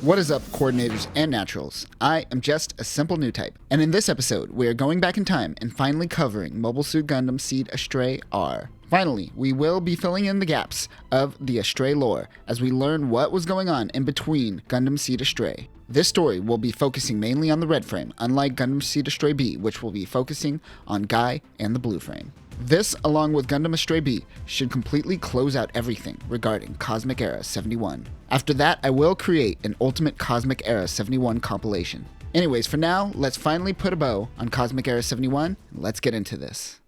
What is up, coordinators and naturals? I am just a simple new type, and in this episode, we are going back in time and finally covering Mobile Suit Gundam Seed Astray R. Finally, we will be filling in the gaps of the Astray lore as we learn what was going on in between Gundam Seed Astray. This story will be focusing mainly on the red frame, unlike Gundam Seed Astray B, which will be focusing on Guy and the blue frame. This, along with Gundam Astray B, should completely close out everything regarding Cosmic Era 71. After that, I will create an Ultimate Cosmic Era 71 compilation. Anyways, for now, let's finally put a bow on Cosmic Era 71, and let's get into this.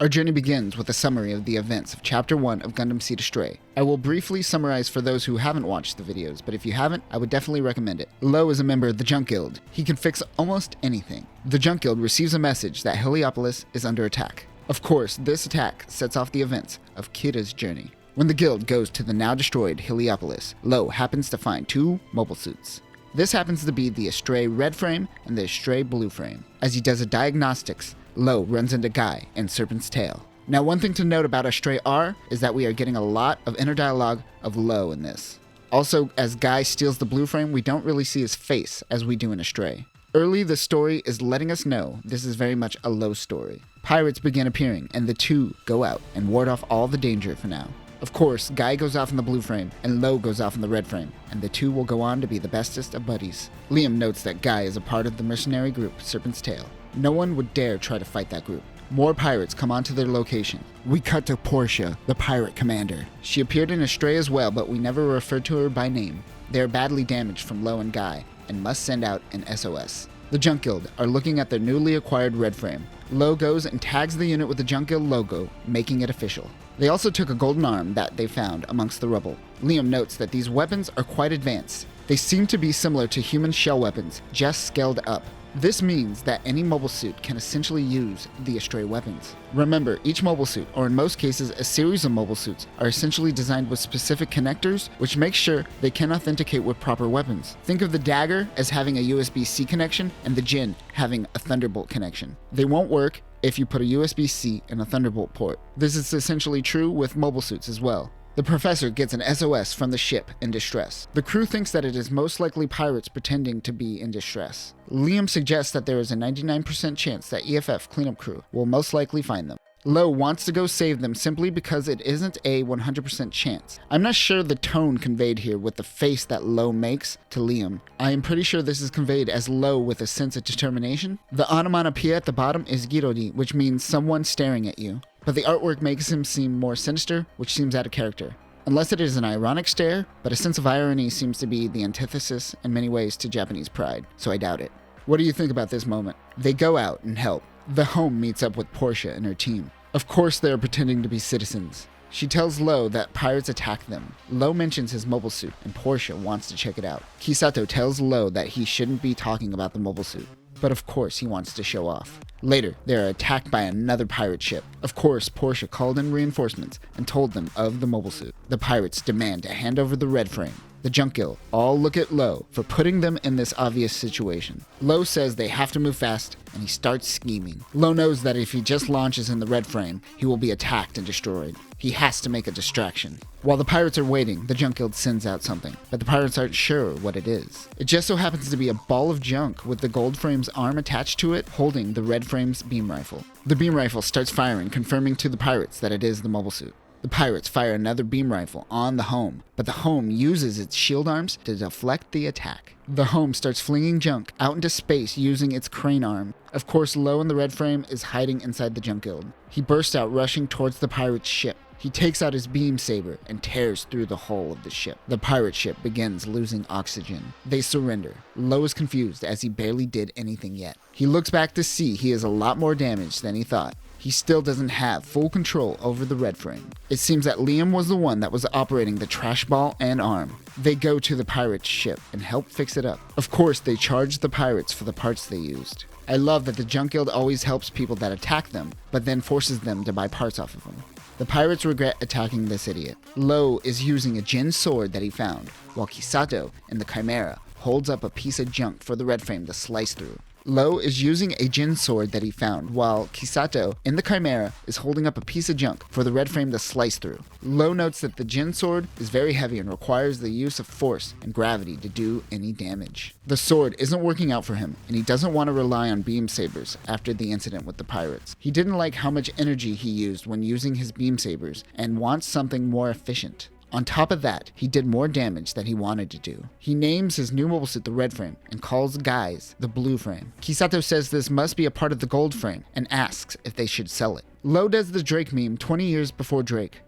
Our journey begins with a summary of the events of Chapter 1 of Gundam Seed Astray. I will briefly summarize for those who haven't watched the videos, but if you haven't, I would definitely recommend it. Lowe is a member of the Junk Guild. He can fix almost anything. The Junk Guild receives a message that Heliopolis is under attack. Of course, this attack sets off the events of Kira's journey. When the guild goes to the now destroyed Heliopolis, Lowe happens to find two mobile suits. This happens to be the Astray red frame and the Astray blue frame. As he does a diagnostics, Lowe runs into Guy and Serpent's tail. Now, one thing to note about Astray R is that we are getting a lot of inner dialogue of Lowe in this. Also, as Guy steals the blue frame, we don't really see his face as we do in Astray. Early, the story is letting us know this is very much a Lowe story. Pirates begin appearing, and the two go out and ward off all the danger for now. Of course, Guy goes off in the blue frame, and Lowe goes off in the red frame, and the two will go on to be the bestest of buddies. Liam notes that Guy is a part of the mercenary group, Serpent's Tail. No one would dare try to fight that group. More pirates come onto their location. We cut to Portia, the pirate commander. She appeared in Astray as well, but we never referred to her by name. They are badly damaged from Lowe and Guy, and must send out an SOS. The Junk Guild are looking at their newly acquired red frame. Lowe goes and tags the unit with the Junk Guild logo, making it official. They also took a golden arm that they found amongst the rubble. Liam notes that these weapons are quite advanced. They seem to be similar to human shell weapons, just scaled up. This means that any mobile suit can essentially use the Astray weapons. Remember, each mobile suit, or in most cases a series of mobile suits, are essentially designed with specific connectors, which make sure they can authenticate with proper weapons. Think of the dagger as having a USB-C connection and the Jin having a Thunderbolt connection. They won't work if you put a USB-C in a Thunderbolt port. This is essentially true with mobile suits as well. The professor gets an SOS from the ship in distress. The crew thinks that it is most likely pirates pretending to be in distress. Liam suggests that there is a 99% chance that EFF cleanup crew will most likely find them. Lowe wants to go save them simply because it isn't a 100% chance. I'm not sure the tone conveyed here with the face that Lowe makes to Liam. I am pretty sure this is conveyed as Lowe with a sense of determination. The onomatopoeia at the bottom is girodi, which means someone staring at you. But the artwork makes him seem more sinister, which seems out of character. Unless it is an ironic stare, but a sense of irony seems to be the antithesis in many ways to Japanese pride, so I doubt it. What do you think about this moment? They go out and help. The home meets up with Portia and her team. Of course they are pretending to be citizens. She tells Lowe that pirates attack them. Lowe mentions his mobile suit, and Portia wants to check it out. Kisato tells Lowe that he shouldn't be talking about the mobile suit. But of course he wants to show off. Later, they are attacked by another pirate ship. Of course, Portia called in reinforcements and told them of the mobile suit. The pirates demand to hand over the red frame. The Junk Guild all look at Lowe for putting them in this obvious situation. Lowe says they have to move fast, and he starts scheming. Lowe knows that if he just launches in the red frame, he will be attacked and destroyed. He has to make a distraction. While the pirates are waiting, the Junk Guild sends out something, but the pirates aren't sure what it is. It just so happens to be a ball of junk with the gold frame's arm attached to it, holding the red frame's beam rifle. The beam rifle starts firing, confirming to the pirates that it is the mobile suit. The pirates fire another beam rifle on the home, but the home uses its shield arms to deflect the attack. The home starts flinging junk out into space using its crane arm. Of course, Lowe in the red frame is hiding inside the Junk Guild. He bursts out rushing towards the pirate's ship. He takes out his beam saber and tears through the hull of the ship. The pirate ship begins losing oxygen. They surrender. Lowe is confused as he barely did anything yet. He looks back to see he is a lot more damaged than he thought. He still doesn't have full control over the red frame. It seems that Liam was the one that was operating the trash ball and arm. They go to the pirate's ship and help fix it up. Of course, they charge the pirates for the parts they used. I love that the Junk Guild always helps people that attack them, but then forces them to buy parts off of them. The pirates regret attacking this idiot. Lowe is using a Jin sword that he found, while Kisato in the Chimera holds up a piece of junk for the red frame to slice through. Lowe is using a Jin sword that he found, while Kisato, in the Chimera, is holding up a piece of junk for the red frame to slice through. Lowe notes that the Jin sword is very heavy and requires the use of force and gravity to do any damage. The sword isn't working out for him, and he doesn't want to rely on beam sabers after the incident with the pirates. He didn't like how much energy he used when using his beam sabers and wants something more efficient. On top of that, he did more damage than he wanted to do. He names his new mobile suit the red frame and calls guys the blue frame. Kisato says this must be a part of the gold frame and asks if they should sell it. Lowe does the Drake meme 20 years before Drake.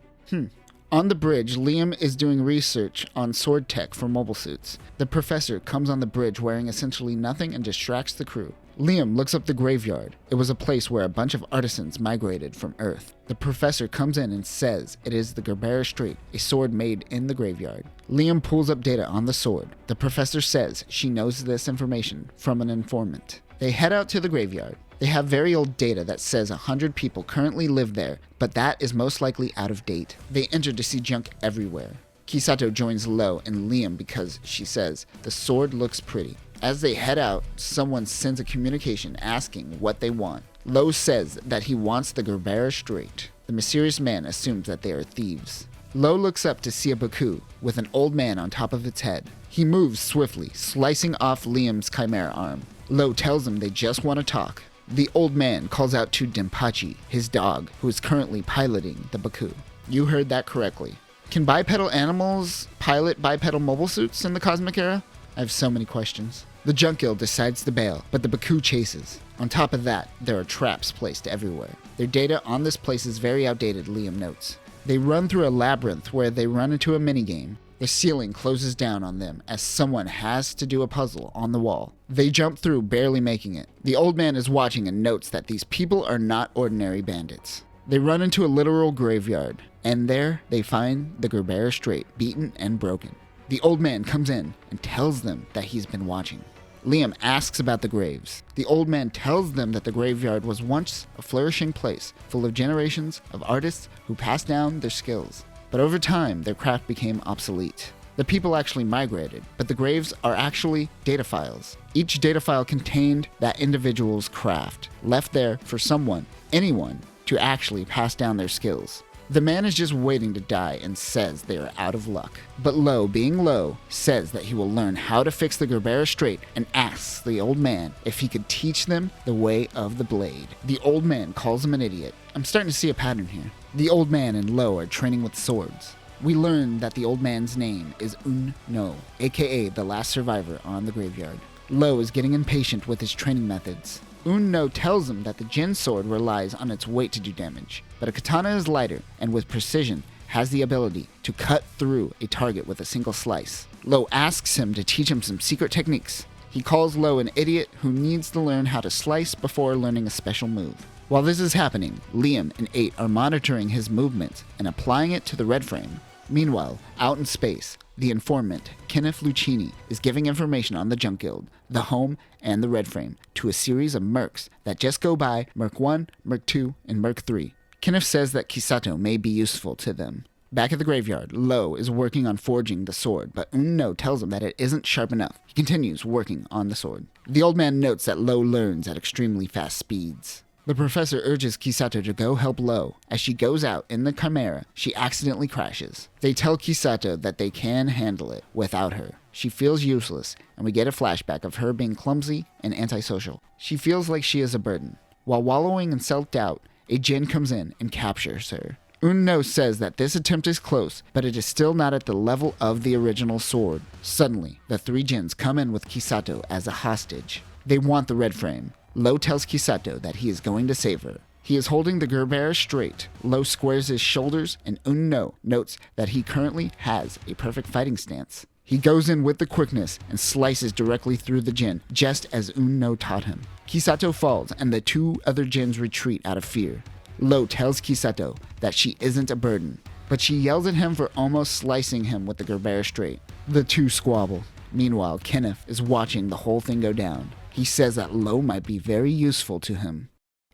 On the bridge, Liam is doing research on sword tech for mobile suits. The professor comes on the bridge wearing essentially nothing and distracts the crew. Liam looks up the graveyard. It was a place where a bunch of artisans migrated from Earth. The professor comes in and says it is the Gerbera Strait, a sword made in the graveyard. Liam pulls up data on the sword. The professor says she knows this information from an informant. They head out to the graveyard. They have very old data that says 100 people currently live there, but that is most likely out of date. They enter to see junk everywhere. Kisato joins Lowe and Liam because she says the sword looks pretty. As they head out, someone sends a communication asking what they want. Lowe says that he wants the Gerbera Strait. The mysterious man assumes that they are thieves. Lowe looks up to see a Baku with an old man on top of its head. He moves swiftly, slicing off Liam's chimera arm. Lowe tells him they just want to talk. The old man calls out to Denpachi, his dog, who is currently piloting the Baku. You heard that correctly. Can bipedal animals pilot bipedal mobile suits in the Cosmic Era? I have so many questions. The junk guild decides to bail, but the Baku chases. On top of that, there are traps placed everywhere. Their data on this place is very outdated, Liam notes. They run through a labyrinth where they run into a minigame. The ceiling closes down on them as someone has to do a puzzle on the wall. They jump through, barely making it. The old man is watching and notes that these people are not ordinary bandits. They run into a literal graveyard, and there they find the Gerbera Strait, beaten and broken. The old man comes in and tells them that he's been watching. Liam asks about the graves. The old man tells them that the graveyard was once a flourishing place, full of generations of artists who passed down their skills. But over time, their craft became obsolete. The people actually migrated, but the graves are actually data files. Each data file contained that individual's craft, left there for someone, anyone, to actually pass down their skills. The man is just waiting to die and says they are out of luck. But Lowe, being Lowe, says that he will learn how to fix the Gerbera Strait and asks the old man if he could teach them the way of the blade. The old man calls him an idiot. I'm starting to see a pattern here. The old man and Lowe are training with swords. We learn that the old man's name is Unno, aka the last survivor on the graveyard. Lowe is getting impatient with his training methods. Unno tells him that the Jin sword relies on its weight to do damage, but a katana is lighter and with precision has the ability to cut through a target with a single slice. Lowe asks him to teach him some secret techniques. He calls Lowe an idiot who needs to learn how to slice before learning a special move. While this is happening, Liam and 8 are monitoring his movements and applying it to the red frame. Meanwhile, out in space, the informant, Kenneth Lucchini, is giving information on the Junk Guild, the home, and the red frame to a series of mercs that just go by Merc 1, Merc 2, and Merc 3. Kenneth says that Kisato may be useful to them. Back at the graveyard, Lowe is working on forging the sword, but Unno tells him that it isn't sharp enough. He continues working on the sword. The old man notes that Lowe learns at extremely fast speeds. The professor urges Kisato to go help Lowe. As she goes out in the Chimera, she accidentally crashes. They tell Kisato that they can handle it without her. She feels useless, and we get a flashback of her being clumsy and antisocial. She feels like she is a burden. While wallowing in self-doubt, a Jin comes in and captures her. Unno says that this attempt is close, but it is still not at the level of the original sword. Suddenly, the 3 Jins come in with Kisato as a hostage. They want the red frame. Lowe tells Kisato that he is going to save her. He is holding the Gerbera Strait. Lowe squares his shoulders, and Unno notes that he currently has a perfect fighting stance. He goes in with the quickness and slices directly through the Jin, just as Unno taught him. Kisato falls, and the 2 other Jins retreat out of fear. Lowe tells Kisato that she isn't a burden, but she yells at him for almost slicing him with the Gerbera Strait. The 2 squabble. Meanwhile, Kenneth is watching the whole thing go down. He says that Lowe might be very useful to him.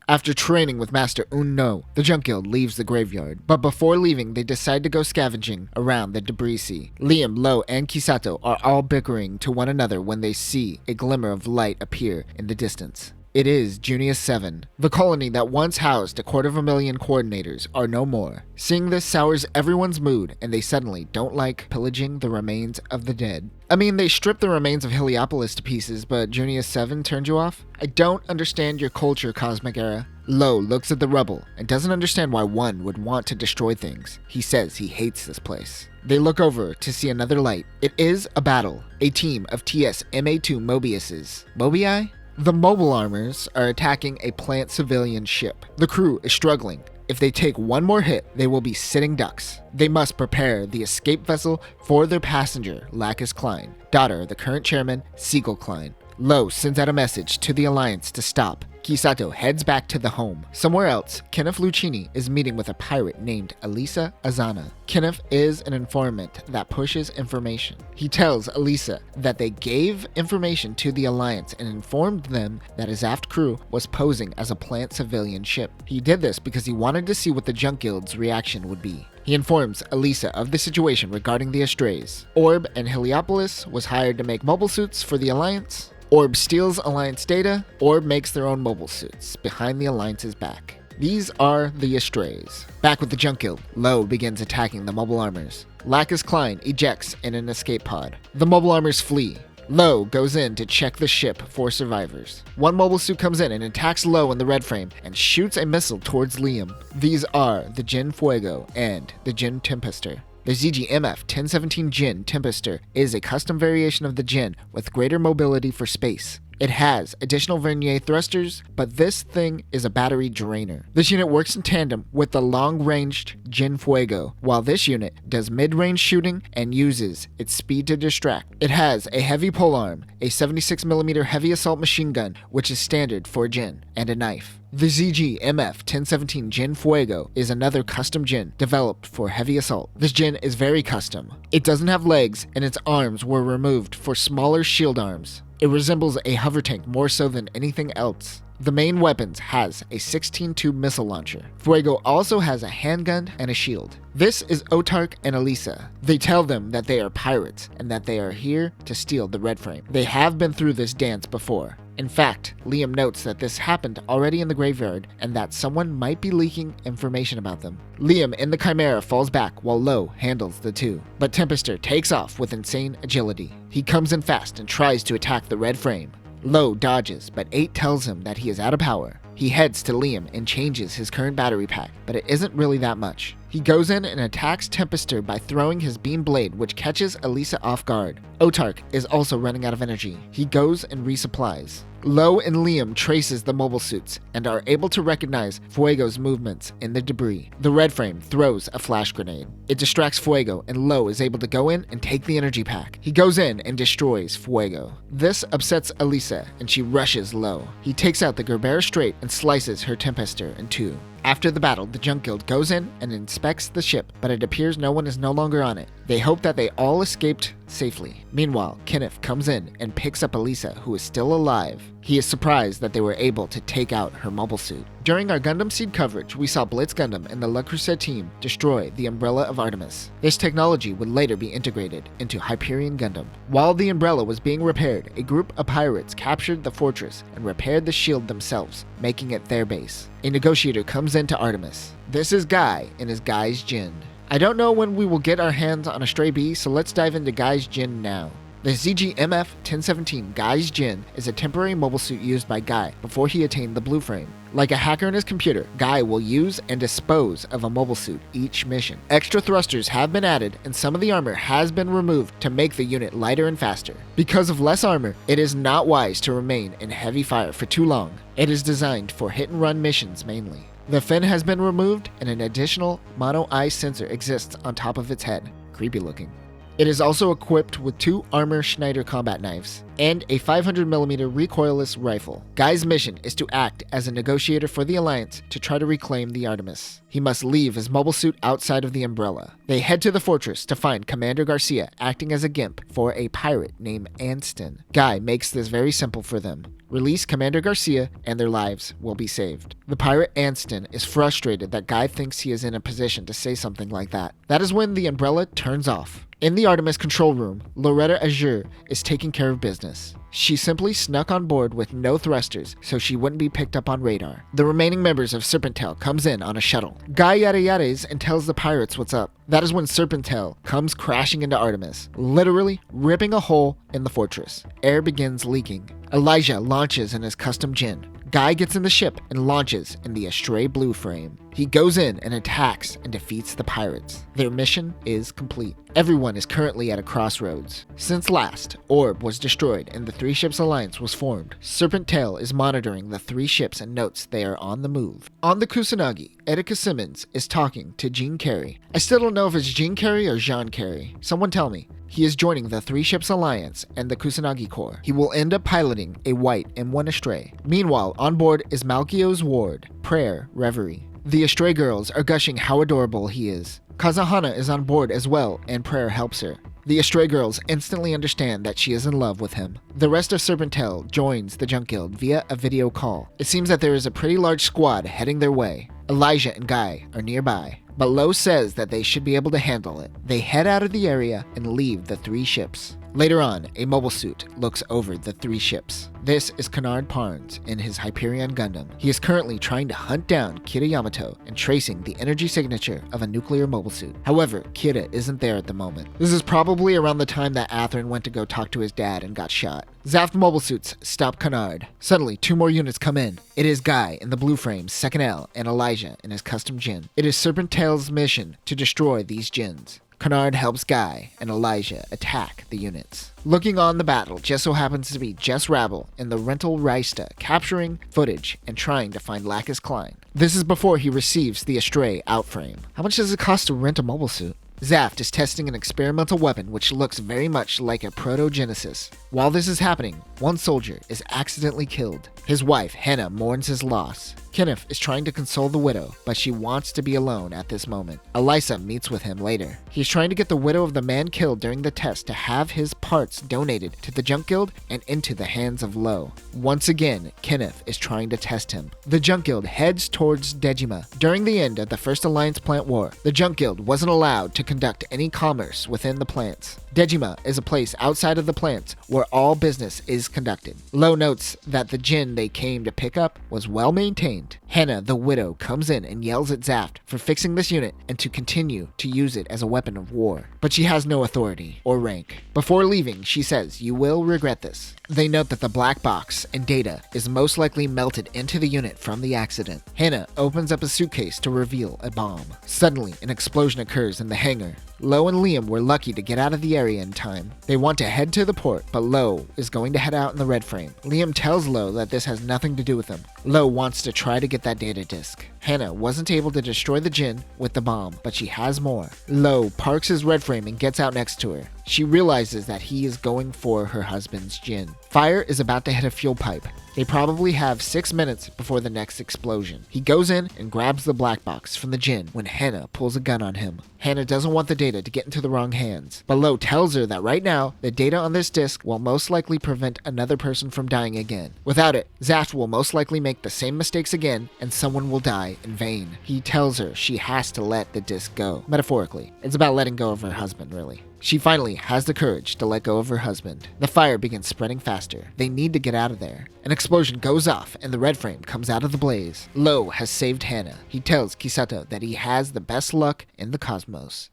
After training with Master Unno, the Junk Guild leaves the graveyard. But before leaving, they decide to go scavenging around the debris sea. Liam, Lowe, and Kisato are all bickering to one another when they see a glimmer of light appear in the distance. It is Junius 7. The colony that once housed 250,000 coordinators are no more. Seeing this sours everyone's mood, and they suddenly don't like pillaging the remains of the dead. I mean, they stripped the remains of Heliopolis to pieces, but Junius 7 turned you off? I don't understand your culture, Cosmic Era. Lowe looks at the rubble and doesn't understand why one would want to destroy things. He says he hates this place. They look over to see another light. It is a battle. A team of TS MA2 Mobiuses. Mobii? The mobile armors are attacking a plant civilian ship. The crew is struggling. If they take one more hit, they will be sitting ducks. They must prepare the escape vessel for their passenger, Lacus Klein, daughter of the current chairman, Siegel Klein. Lowe sends out a message to the Alliance to stop. Kisato heads back to the home. Somewhere else, Kenneth Lucchini is meeting with a pirate named Elisa Azana. Kenneth is an informant that pushes information. He tells Elisa that they gave information to the Alliance and informed them that his aft crew was posing as a plant civilian ship. He did this because he wanted to see what the Junk Guild's reaction would be. He informs Elisa of the situation regarding the Astrays. Orb and Heliopolis was hired to make mobile suits for the Alliance. Orb steals Alliance data. Orb makes their own mobile suits behind the Alliance's back. These are the Astrays. Back with the Junk Guild, Lowe begins attacking the mobile armors. Lacus Klein ejects in an escape pod. The mobile armors flee. Lowe goes in to check the ship for survivors. One mobile suit comes in and attacks Lowe in the red frame and shoots a missile towards Liam. These are the Jin Fuego and the Jin Tempester. The ZG-MF 1017 Jin Tempester is a custom variation of the Jin with greater mobility for space. It has additional vernier thrusters, but this thing is a battery drainer. This unit works in tandem with the long-ranged Jin Fuego, while this unit does mid-range shooting and uses its speed to distract. It has a heavy polearm, a 76mm heavy assault machine gun, which is standard for Jin, and a knife. The ZG-MF 1017 Jin Fuego is another custom Jin developed for heavy assault. This Jin is very custom. It doesn't have legs, and its arms were removed for smaller shield arms. It resembles a hover tank more so than anything else. The main weapons has a 16-tube missile launcher. Fuego also has a handgun and a shield. This is Otark and Elisa. They tell them that they are pirates and that they are here to steal the red frame. They have been through this dance before. In fact, Liam notes that this happened already in the graveyard and that someone might be leaking information about them. Liam in the Chimera falls back while Lowe handles the two. But Tempester takes off with insane agility. He comes in fast and tries to attack the red frame. Lowe dodges, but 8 tells him that he is out of power. He heads to Liam and changes his current battery pack, but it isn't really that much. He goes in and attacks Tempester by throwing his beam blade, which catches Elisa off guard. Otark is also running out of energy. He goes and resupplies. Lowe and Liam traces the mobile suits and are able to recognize Fuego's movements in the debris. The red frame throws a flash grenade. It distracts Fuego and Lowe is able to go in and take the energy pack. He goes in and destroys Fuego. This upsets Elisa and she rushes Lowe. He takes out the Gerbera Strait and slices her Tempester in two. After the battle, the Junk Guild goes in and inspects the ship, but it appears no one is no longer on it. They hope that they all escaped safely. Meanwhile, Kenneth comes in and picks up Elisa, who is still alive. He is surprised that they were able to take out her mobile suit. During our Gundam Seed coverage, we saw Blitz Gundam and the Le Creuset team destroy the Umbrella of Artemis. This technology would later be integrated into Hyperion Gundam. While the Umbrella was being repaired, a group of pirates captured the fortress and repaired the shield themselves, making it their base. A negotiator comes into Artemis. This is Guy in his Guy's Jin. I don't know when we will get our hands on a Stray B, so let's dive into Guy's Jin now. The ZG-MF 1017 Guy's Jin is a temporary mobile suit used by Guy before he attained the blue frame. Like a hacker in his computer, Guy will use and dispose of a mobile suit each mission. Extra thrusters have been added and some of the armor has been removed to make the unit lighter and faster. Because of less armor, it is not wise to remain in heavy fire for too long. It is designed for hit-and-run missions mainly. The fin has been removed and an additional mono-eye sensor exists on top of its head. Creepy looking. It is also equipped with 2 armor Schneider combat knives. and a 500mm recoilless rifle. Guy's mission is to act as a negotiator for the Alliance to try to reclaim the Artemis. He must leave his mobile suit outside of the umbrella. They head to the fortress to find Commander Garcia acting as a gimp for a pirate named Anston. Guy makes this very simple for them. Release Commander Garcia and their lives will be saved. The pirate Anston is frustrated that Guy thinks he is in a position to say something like that. That is when the umbrella turns off. In the Artemis control room, Loretta Azure is taking care of business. She simply snuck on board with no thrusters so she wouldn't be picked up on radar. The remaining members of Serpent comes in on a shuttle. Guy yada-yadas and tells the pirates what's up. That is when Serpent comes crashing into Artemis, literally ripping a hole in the fortress. Air begins leaking. Elijah launches in his custom Jin. Guy gets in the ship and launches in the Astray blue frame. He goes in and attacks and defeats the pirates. Their mission is complete. Everyone is currently at a crossroads. Since last, Orb was destroyed and the 3 ships alliance was formed, Serpent is monitoring the 3 ships and notes they are on the move. On the Kusanagi, Etika Simmons is talking to Jean Cary. I still don't know if it's Jean Cary or Jean Cary. Someone tell me. He is joining the 3 ships alliance and the Kusanagi Corps. He will end up piloting a white M1 Astray. Meanwhile, on board is Malkio's ward, Prayer Reverie. The Astray girls are gushing how adorable he is. Kazahana is on board as well, and Prayer helps her. The Astray girls instantly understand that she is in love with him. The rest of Serpentel joins the Junk Guild via a video call. It seems that there is a pretty large squad heading their way. Elijah and Guy are nearby, but Lowe says that they should be able to handle it. They head out of the area and leave the 3 ships. Later on, a mobile suit looks over the 3 ships. This is Kennard Parnes in his Hyperion Gundam. He is currently trying to hunt down Kira Yamato and tracing the energy signature of a nuclear mobile suit. However, Kira isn't there at the moment. This is probably around the time that Atherin went to go talk to his dad and got shot. Zaft mobile suits stop Kennard. Suddenly, 2 more units come in. It is Guy in the blue frame, Second L, and Elijah in his custom Jin. It is Serpentel's mission to destroy these Jins. Kennard helps Guy and Elijah attack the units. Looking on the battle just so happens to be Jess Rabel in the Rental Reista capturing footage and trying to find Lacus Klein. This is before he receives the Astray outframe. How much does it cost to rent a mobile suit? Zaft is testing an experimental weapon which looks very much like a proto-genesis. While this is happening, one soldier is accidentally killed. His wife, Hannah, mourns his loss. Kenneth is trying to console the widow, but she wants to be alone at this moment. Elisa meets with him later. He's trying to get the widow of the man killed during the test to have his parts donated to the Junk Guild and into the hands of Lowe. Once again, Kenneth is trying to test him. The Junk Guild heads towards Dejima. During the end of the First Alliance plant war, the Junk Guild wasn't allowed to conduct any commerce within the plants. Dejima is a place outside of the plants where all business is conducted. Lowe notes that the Jin they came to pick up was well maintained. Hannah, the widow, comes in and yells at Zaft for fixing this unit and to continue to use it as a weapon of war. But she has no authority or rank. Before leaving, she says, "You will regret this." They note that the black box and data is most likely melted into the unit from the accident. Hannah opens up a suitcase to reveal a bomb. Suddenly, an explosion occurs in the hangar. Lowe and Liam were lucky to get out of the area in time. They want to head to the port, but Lowe is going to head out in the red frame. Liam tells Lowe that this has nothing to do with him. Lowe wants to try to get that data disk. Hannah wasn't able to destroy the Jin with the bomb, but she has more. Lowe parks his red frame and gets out next to her. She realizes that he is going for her husband's Jin. Fire is about to hit a fuel pipe. They probably have 6 minutes before the next explosion. He goes in and grabs the black box from the Jin when Hannah pulls a gun on him. Hannah doesn't want the data to get into the wrong hands, but Lowe tells her that right now, the data on this disk will most likely prevent another person from dying again. Without it, Zaft will most likely make the same mistakes again and someone will die in vain. He tells her she has to let the disk go. Metaphorically, it's about letting go of her husband, really. She finally has the courage to let go of her husband. The fire begins spreading faster. They need to get out of there. An explosion goes off and the red frame comes out of the blaze. Lowe has saved Hannah. He tells Kisato that he has the best luck in the cosmos.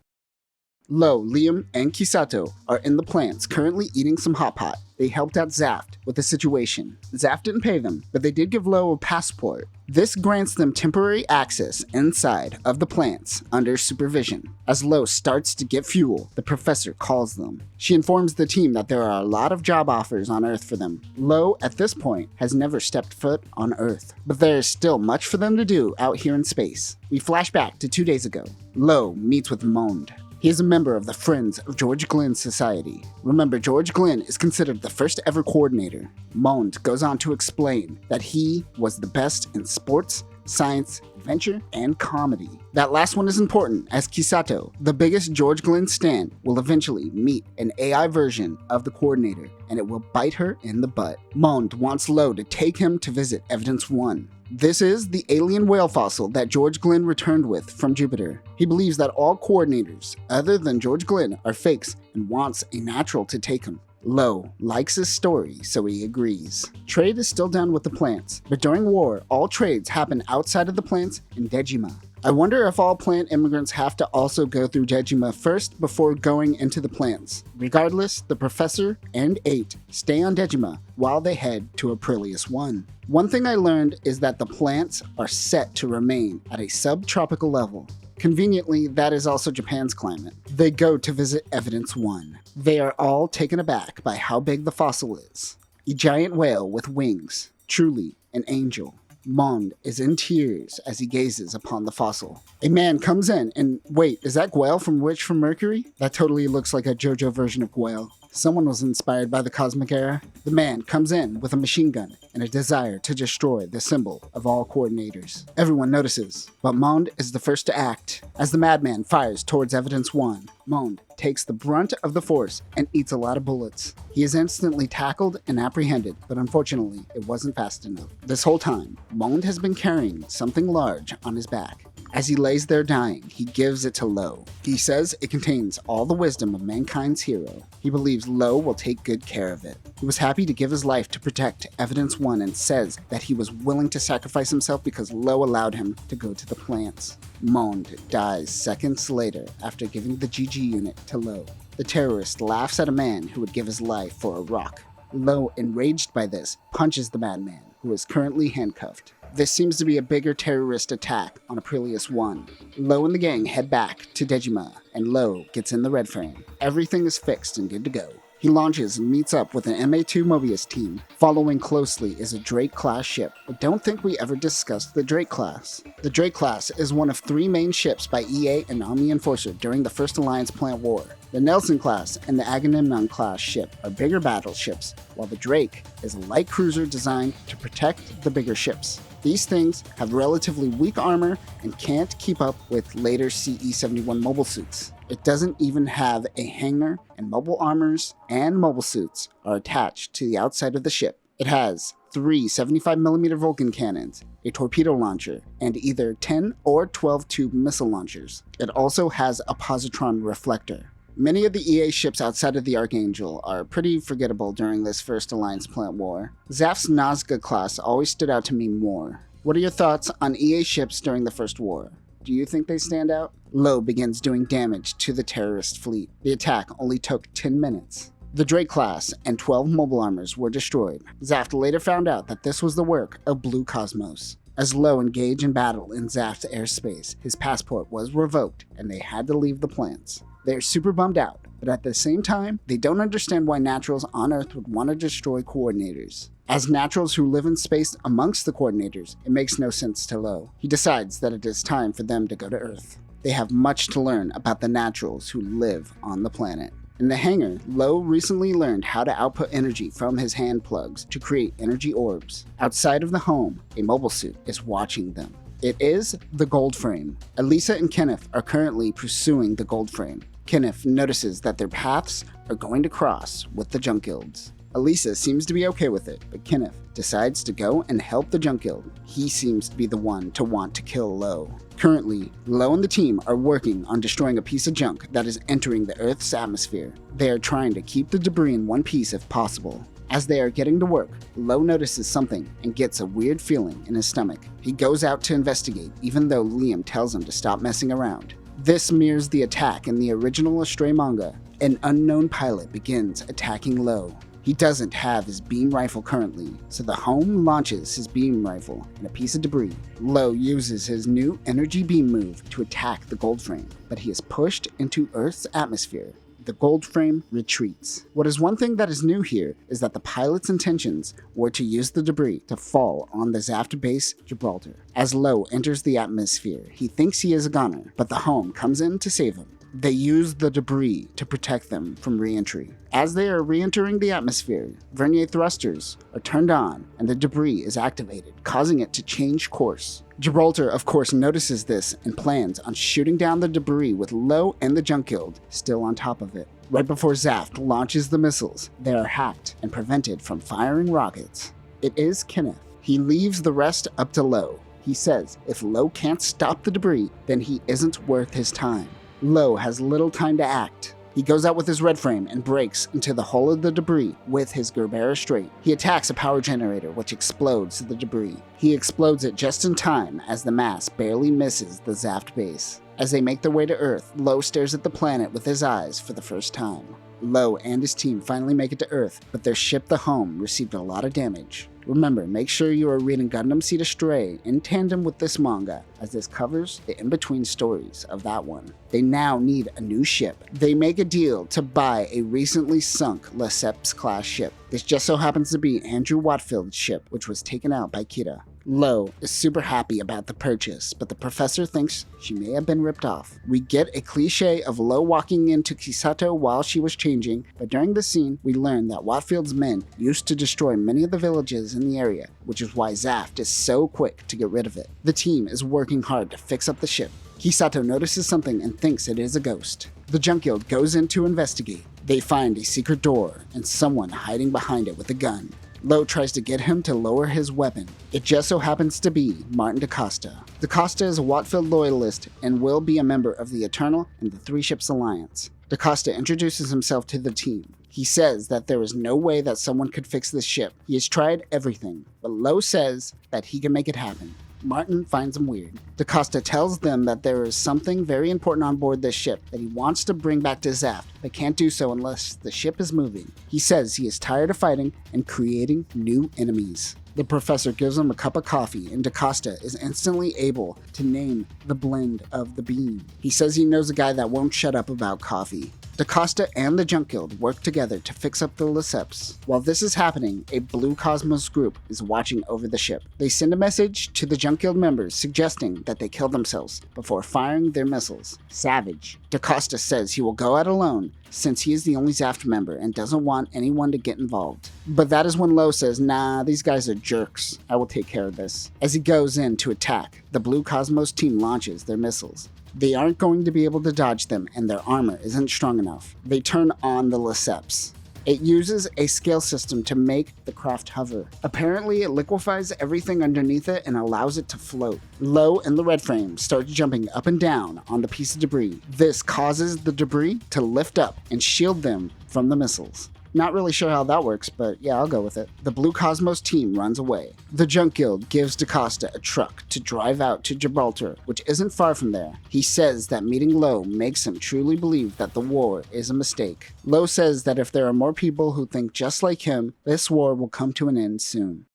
Lowe, Liam, and Kisato are in the plants currently eating some hot pot. They helped out Zaft with the situation. Zaft didn't pay them, but they did give Lowe a passport. This grants them temporary access inside of the plants under supervision. As Lowe starts to get fuel, the professor calls them. She informs the team that there are a lot of job offers on Earth for them. Lowe, at this point, has never stepped foot on Earth, but there is still much for them to do out here in space. We flash back to 2 days ago. Lowe meets with Monde. He is a member of the Friends of George Glenn Society. Remember, George Glenn is considered the first ever coordinator. Mond goes on to explain that he was the best in sports, science, adventure, and comedy. That last one is important, as Kisato, the biggest George Glenn stan, will eventually meet an AI version of the coordinator, and it will bite her in the butt. Mond wants Lowe to take him to visit Evidence 1. This is the alien whale fossil that George Glenn returned with from Jupiter. He believes that all coordinators, other than George Glenn, are fakes and wants a natural to take him. Lowe likes his story, so he agrees. Trade is still down with the plants, but during war, all trades happen outside of the plants in Dejima. I wonder if all plant immigrants have to also go through Dejima first before going into the plants. Regardless, the professor and 8 stay on Dejima while they head to Aprilius 1. One thing I learned is that the plants are set to remain at a subtropical level. Conveniently, that is also Japan's climate. They go to visit Evidence 1. They are all taken aback by how big the fossil is. A giant whale with wings, truly an angel. Mond is in tears as he gazes upon the fossil. A man comes in and, wait, is that Gwael from Witch from Mercury? That totally looks like a JoJo version of Gwael. Someone was inspired by the Cosmic Era. The man comes in with a machine gun and a desire to destroy the symbol of all coordinators. Everyone notices, but Mond is the first to act. As the madman fires towards Evidence 1, Mond takes the brunt of the force and eats a lot of bullets. He is instantly tackled and apprehended, but unfortunately, it wasn't fast enough. This whole time, Mond has been carrying something large on his back. As he lays there dying, he gives it to Lowe. He says it contains all the wisdom of mankind's hero. He believes Lowe will take good care of it. He was happy to give his life to protect Evidence 1 and says that he was willing to sacrifice himself because Lowe allowed him to go to the plants. Mond dies seconds later after giving the GG unit to Lowe. The terrorist laughs at a man who would give his life for a rock. Lowe, enraged by this, punches the madman, who is currently handcuffed. This seems to be a bigger terrorist attack on Aprilius 1. Lowe and the gang head back to Dejima, and Lowe gets in the red frame. Everything is fixed and good to go. He launches and meets up with an MA2 Mobius team. Following closely is a Drake-class ship. I don't think we ever discussed the Drake class. The Drake class is one of 3 main ships by EA and Omni Enforcer during the First Alliance Plant War. The Nelson class and the Agamemnon class ship are bigger battleships, while the Drake is a light cruiser designed to protect the bigger ships. These things have relatively weak armor and can't keep up with later CE-71 mobile suits. It doesn't even have a hangar, and mobile armors and mobile suits are attached to the outside of the ship. It has 3 75mm Vulcan cannons, a torpedo launcher, and either 10 or 12 tube missile launchers. It also has a positron reflector. Many of the EA ships outside of the Archangel are pretty forgettable during this First Alliance Plant War. Zaf's Nazca class always stood out to me more. What are your thoughts on EA ships during the First War? Do you think they stand out? Lowe begins doing damage to the terrorist fleet. The attack only took 10 minutes. The Drake class and 12 mobile armors were destroyed. Zaf later found out that this was the work of Blue Cosmos. As Lowe engaged in battle in Zaf's airspace, his passport was revoked and they had to leave the plants. They're super bummed out, but at the same time, they don't understand why naturals on Earth would want to destroy coordinators. As naturals who live in space amongst the coordinators, it makes no sense to Lowe. He decides that it is time for them to go to Earth. They have much to learn about the naturals who live on the planet. In the hangar, Lowe recently learned how to output energy from his hand plugs to create energy orbs. Outside of the home, a mobile suit is watching them. It is the Gold Frame. Elisa and Kenneth are currently pursuing the Gold Frame. Kenneth notices that their paths are going to cross with the Junk Guilds. Elisa seems to be okay with it, but Kenneth decides to go and help the Junk Guild. He seems to be the one to want to kill Lowe. Currently, Lowe and the team are working on destroying a piece of junk that is entering the Earth's atmosphere. They are trying to keep the debris in one piece if possible. As they are getting to work, Lowe notices something and gets a weird feeling in his stomach. He goes out to investigate, even though Liam tells him to stop messing around. This mirrors the attack in the original Astray manga. An unknown pilot begins attacking Lowe. He doesn't have his beam rifle currently, so the home launches his beam rifle and a piece of debris. Lowe uses his new energy beam move to attack the Gold Frame, but he is pushed into Earth's atmosphere. The Gold Frame retreats. What is one thing that is new here is that the pilot's intentions were to use the debris to fall on the Zaft base, Gibraltar. As Lowe enters the atmosphere, he thinks he is a goner, but the home comes in to save him. They use the debris to protect them from re-entry. As they are re-entering the atmosphere, vernier thrusters are turned on and the debris is activated, causing it to change course. Gibraltar, of course, notices this and plans on shooting down the debris with Lowe and the junk guild still on top of it. Right before Zaft launches the missiles, they are hacked and prevented from firing rockets. It is Kenneth. He leaves the rest up to Lowe. He says if Lowe can't stop the debris, then he isn't worth his time. Lowe has little time to act. He goes out with his red frame and breaks into the hull of the debris with his Gerbera straight. He attacks a power generator which explodes the debris. He explodes it just in time as the mass barely misses the Zaft base. As they make their way to Earth, Lowe stares at the planet with his eyes for the first time. Lowe and his team finally make it to Earth, but their ship, the Home, received a lot of damage. Remember, make sure you are reading Gundam Seed Astray in tandem with this manga, as this covers the in-between stories of that one. They now need a new ship. They make a deal to buy a recently sunk Lesseps-class ship. This just so happens to be Andrew Watfield's ship, which was taken out by Kira. Lowe is super happy about the purchase, but the professor thinks she may have been ripped off. We get a cliche of Lowe walking into Kisato while she was changing, but during the scene, we learn that Watfield's men used to destroy many of the villages in the area, which is why Zaft is so quick to get rid of it. The team is working hard to fix up the ship. Kisato notices something and thinks it is a ghost. The junk guild goes in to investigate. They find a secret door and someone hiding behind it with a gun. Lowe tries to get him to lower his weapon. It just so happens to be Martin DaCosta. DaCosta is a Watfield loyalist and will be a member of the Eternal and the Three Ships Alliance. DaCosta introduces himself to the team. He says that there is no way that someone could fix this ship. He has tried everything, but Lowe says that he can make it happen. Martin finds him weird. DaCosta tells them that there is something very important on board this ship that he wants to bring back to Zaft, but can't do so unless the ship is moving. He says he is tired of fighting and creating new enemies. The professor gives him a cup of coffee, and DaCosta is instantly able to name the blend of the bean. He says he knows a guy that won't shut up about coffee. DaCosta and the Junk Guild work together to fix up the Lesseps. While this is happening, a Blue Cosmos group is watching over the ship. They send a message to the Junk Guild members suggesting that they kill themselves before firing their missiles. Savage. DaCosta says he will go out alone since he is the only Zaft member and doesn't want anyone to get involved. But that is when Lowe says, nah, these guys are jerks. I will take care of this. As he goes in to attack, the Blue Cosmos team launches their missiles. They aren't going to be able to dodge them and their armor isn't strong enough. They turn on the Lesseps. It uses a scale system to make the craft hover. Apparently, it liquefies everything underneath it and allows it to float. Lowe and the Red Frame start jumping up and down on the piece of debris. This causes the debris to lift up and shield them from the missiles. Not really sure how that works, but yeah, I'll go with it. The Blue Cosmos team runs away. The Junk Guild gives DaCosta a truck to drive out to Gibraltar, which isn't far from there. He says that meeting Lowe makes him truly believe that the war is a mistake. Lowe says that if there are more people who think just like him, this war will come to an end soon.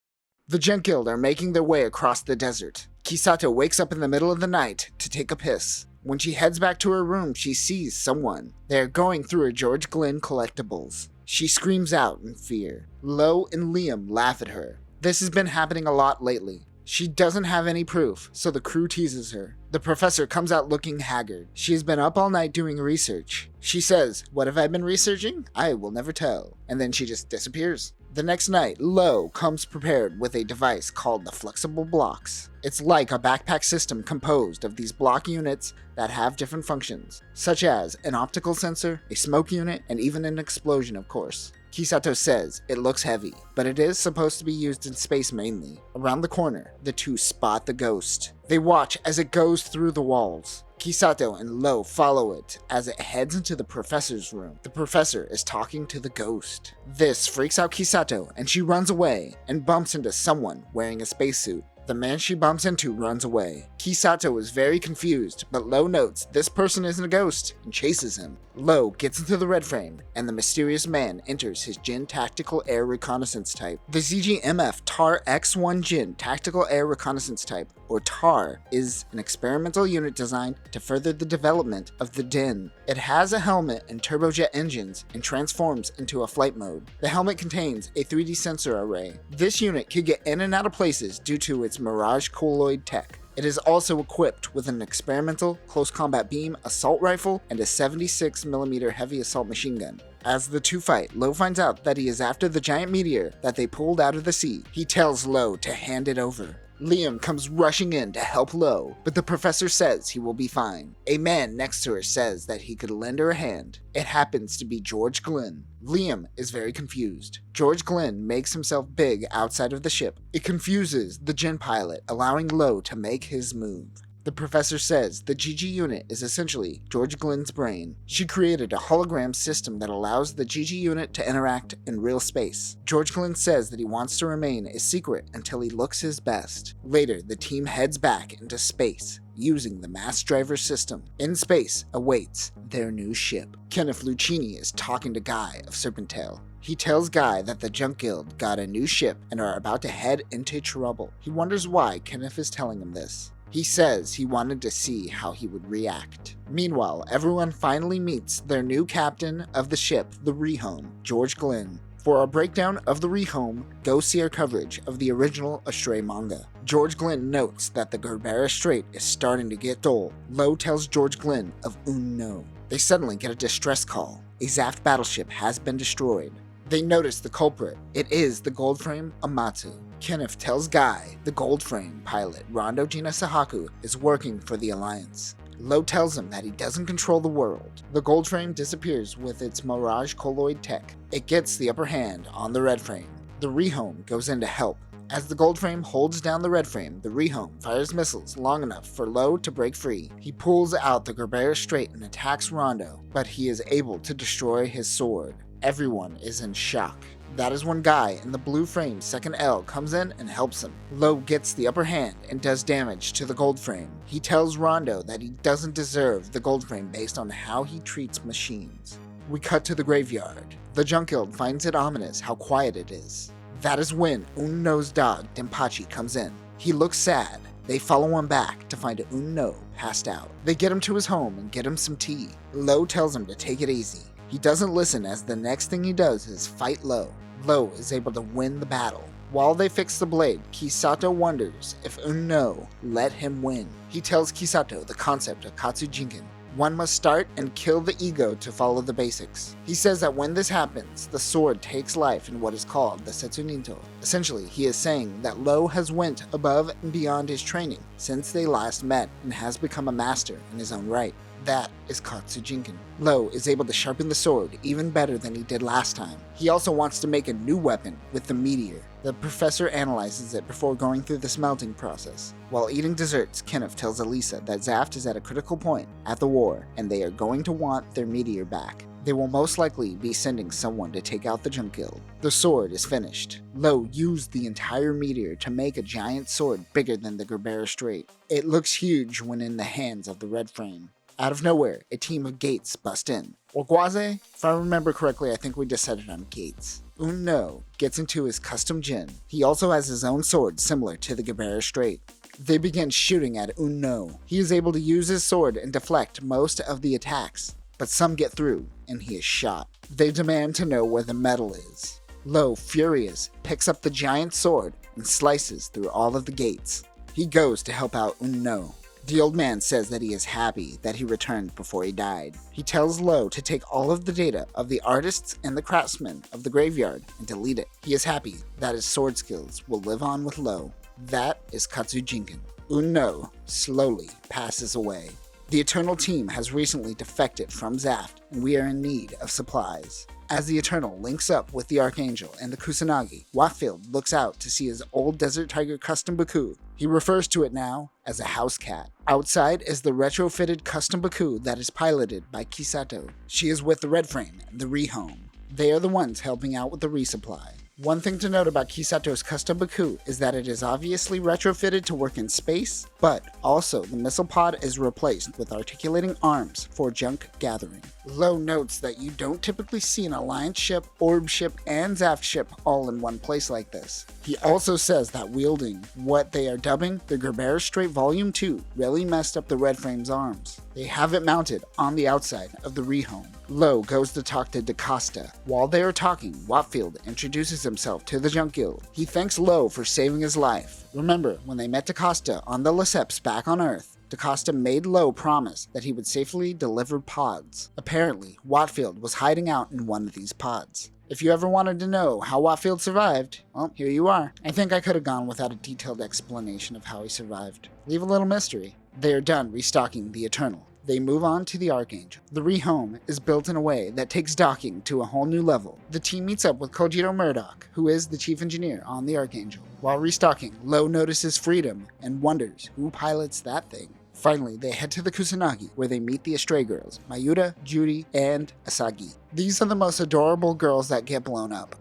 The Junk Guild are making their way across the desert. Kisato wakes up in the middle of the night to take a piss. When she heads back to her room, she sees someone. They are going through a George Glenn collectibles. She screams out in fear. Lowe and Liam laugh at her. This has been happening a lot lately. She doesn't have any proof, so the crew teases her. The professor comes out looking haggard. She has been up all night doing research. She says, "What have I been researching? I will never tell." And then she just disappears. The next night, Lowe comes prepared with a device called the Flexible Blocks. It's like a backpack system composed of these block units that have different functions, such as an optical sensor, a smoke unit, and even an explosion, of course. Kisato says it looks heavy, but it is supposed to be used in space mainly. Around the corner, the two spot the ghost. They watch as it goes through the walls. Kisato and Lowe follow it as it heads into the professor's room. The professor is talking to the ghost. This freaks out Kisato and she runs away and bumps into someone wearing a spacesuit. The man she bumps into runs away. Kisato is very confused, but Lowe notes this person isn't a ghost and chases him. Lowe gets into the Red Frame, and the mysterious man enters his Jin Tactical Air Reconnaissance Type. The ZGMF TAR X1 Jin Tactical Air Reconnaissance Type, or TAR, is an experimental unit designed to further the development of the DIN. It has a helmet and turbojet engines and transforms into a flight mode. The helmet contains a 3D sensor array. This unit can get in and out of places due to its Mirage colloid tech. It is also equipped with an experimental close combat beam assault rifle and a 76mm heavy assault machine gun. As the two fight, Lowe finds out that he is after the giant meteor that they pulled out of the sea. He tells Lowe to hand it over. Liam comes rushing in to help Lowe, but the professor says he will be fine. A man next to her says that he could lend her a hand. It happens to be George Glenn. Liam is very confused. George Glenn makes himself big outside of the ship. It confuses the Gen pilot, allowing Lowe to make his move. The professor says the GG unit is essentially George Glenn's brain. She created a hologram system that allows the GG unit to interact in real space. George Glenn says that he wants to remain a secret until he looks his best. Later, the team heads back into space using the mass driver system. In space awaits their new ship. Kenneth Lucchini is talking to Guy of Serpent. He tells Guy that the Junk Guild got a new ship and are about to head into trouble. He wonders why Kenneth is telling him this. He says he wanted to see how he would react. Meanwhile, everyone finally meets their new captain of the ship, the Rehome, George Glenn. For our breakdown of the Rehome, go see our coverage of the original Astray manga. George Glenn notes that the Gerbera Strait is starting to get dull. Lowe tells George Glenn of Unno. They suddenly get a distress call. A Zaft battleship has been destroyed. They notice the culprit. It is the Goldframe Amatsu. Kenneth tells Guy the Goldframe pilot Rondo Gina Sahaku is working for the Alliance. Lowe tells him that he doesn't control the world. The Goldframe disappears with its Mirage colloid tech. It gets the upper hand on the Redframe. The Rehome goes in to help. As the Goldframe holds down the Redframe, the Rehome fires missiles long enough for Lowe to break free. He pulls out the Gerbera Strait and attacks Rondo, but he is able to destroy his sword. Everyone is in shock. That is when Guy in the blue frame 2nd L comes in and helps him. Lowe gets the upper hand and does damage to the Goldframe. He tells Rondo that he doesn't deserve the Goldframe based on how he treats machines. We cut to the graveyard. The Junk Guild finds it ominous how quiet it is. That is when Unno's dog, Denpachi, comes in. He looks sad. They follow him back to find Unno passed out. They get him to his home and get him some tea. Lowe tells him to take it easy. He doesn't listen as the next thing he does is fight Lowe. Lowe is able to win the battle. While they fix the blade, Kisato wonders if Unno let him win. He tells Kisato the concept of Katsujinken. One must start and kill the ego to follow the basics. He says that when this happens, the sword takes life in what is called the Setsuninto. Essentially, he is saying that Lowe has went above and beyond his training since they last met and has become a master in his own right. That is Katsujinken. Lowe is able to sharpen the sword even better than he did last time. He also wants to make a new weapon with the meteor. The professor analyzes it before going through the smelting process. While eating desserts, Kenneth tells Elisa that Zaft is at a critical point at the war and they are going to want their meteor back. They will most likely be sending someone to take out the Junk Guild. The sword is finished. Lowe used the entire meteor to make a giant sword bigger than the Gerbera Strait. It looks huge when in the hands of the Redframe. Out of nowhere, a team of Gates bust in. Orgwaze? If I remember correctly, I think we decided on Gates. Unno gets into his custom Jin. He also has his own sword similar to the Gerbera Strait. They begin shooting at Unno. He is able to use his sword and deflect most of the attacks, but some get through and he is shot. They demand to know where the medal is. Lowe, furious, picks up the giant sword and slices through all of the gates. He goes to help out Unno. The old man says that he is happy that he returned before he died. He tells Lowe to take all of the data of the artists and the craftsmen of the graveyard and delete it. He is happy that his sword skills will live on with Lowe. That is Katsujinken. Unno slowly passes away. The Eternal team has recently defected from Zaft, and we are in need of supplies. As the Eternal links up with the Archangel and the Kusanagi, Watfield looks out to see his old Desert Tiger custom Baku. He refers to it now as a house cat. Outside is the retrofitted custom Baku that is piloted by Kisato. She is with the Redframe and the Rehome. They are the ones helping out with the resupply. One thing to note about Kisato's custom Baku is that it is obviously retrofitted to work in space, but also the missile pod is replaced with articulating arms for junk gathering. Lowe notes that you don't typically see an Alliance ship, Orb ship, and Zaft ship all in one place like this. He also says that wielding what they are dubbing the Gerbera Strait Volume 2 really messed up the Redframe's arms. They have it mounted on the outside of the Rehome. Lowe goes to talk to DaCosta. While they are talking, Watfield introduces himself to the Junk Guild. He thanks Lowe for saving his life. Remember, when they met DaCosta on the Lesseps back on Earth, DaCosta made Lowe promise that he would safely deliver pods. Apparently, Watfield was hiding out in one of these pods. If you ever wanted to know how Watfield survived, well, here you are. I think I could have gone without a detailed explanation of how he survived. Leave a little mystery. They are done restocking the Eternal. They move on to the Archangel. The rehome is built in a way that takes docking to a whole new level. The team meets up with Kojiro Murdoch, who is the chief engineer on the Archangel. While restocking, Lowe notices Freedom and wonders who pilots that thing. Finally, they head to the Kusanagi, where they meet the Astray girls, Mayuta, Judy, and Asagi. These are the most adorable girls that get blown up.